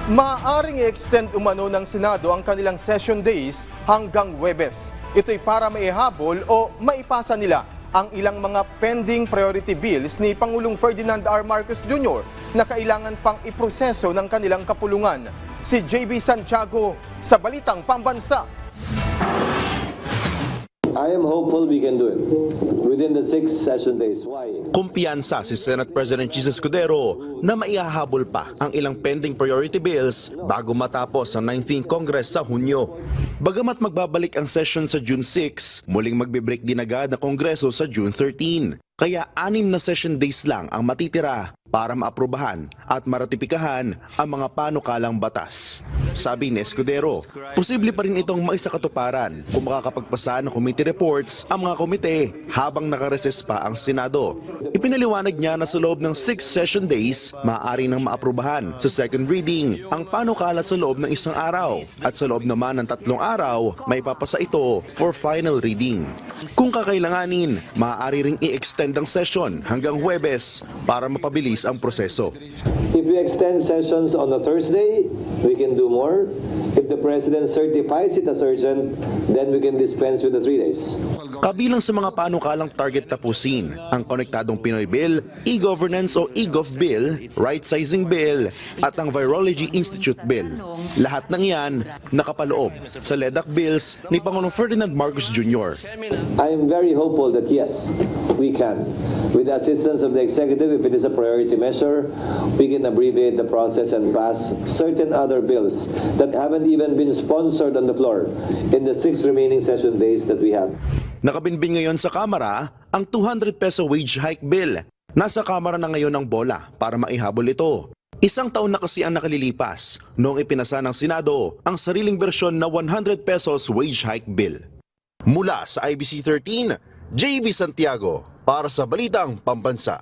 Maaaring i-extend umano ng Senado ang kanilang session days hanggang Huwebes. Ito'y para maihabol o maipasa nila ang ilang mga pending priority bills ni Pangulong Ferdinand R. Marcos Jr. na kailangan pang iproseso ng kanilang kapulungan. Si JB Santiago sa Balitang Pambansa. I am hopeful we can do it within the 6 session days. Why? Kumpiyansa si Senate President Jesus Escudero na maihahabol pa ang ilang pending priority bills bago matapos ang 19th Congress sa Hunyo. Bagamat magbabalik ang session sa June 6, muling magbe-break din agad na Kongreso sa June 13. Kaya 6 na session days lang ang matitira para maaprubahan at maratipikahan ang mga panukalang batas. Sabi ni Escudero, posible pa rin itong maisakatuparan kung makakapagpasa ng committee reports ang mga komite habang nakareses pa ang Senado. Ipinaliwanag niya na sa loob ng 6 session days, maaari nang maaprubahan sa second reading ang panukala sa loob ng 1 araw at sa loob naman ng 3 araw, may papasa ito for final reading. Kung kakailanganin, maaari ring i-extend ang session hanggang Huwebes para mapabilis ang proseso. If we extend sessions on a Thursday, we can do more. If the President certifies it as urgent, then we can dispense with the 3 days. Kabilang sa mga panukalang target tapusin, ang Konektadong Pinoy Bill, e-Governance o e-Gov Bill, Right-Sizing Bill, at ang Virology Institute Bill. Lahat ng iyan nakapaloob sa LEDAC bills ni Pangulong Ferdinand Marcos Jr. I am very hopeful that yes, we can. With the assistance of the executive, if it is a priority measure, we can abbreviate the process and pass certain other bills that haven't even been sponsored on the floor in the 6 remaining session days that we have. Nakabinbin ngayon sa Kamara ang 200 peso wage hike bill. Nasa Kamara na ngayon ang bola para maihabol ito. 1 taon na kasi ang nakalilipas noong ipinasa ng Senado ang sariling bersyon na 100 pesos wage hike bill. Mula sa IBC 13, JB Santiago para sa Balitang Pambansa.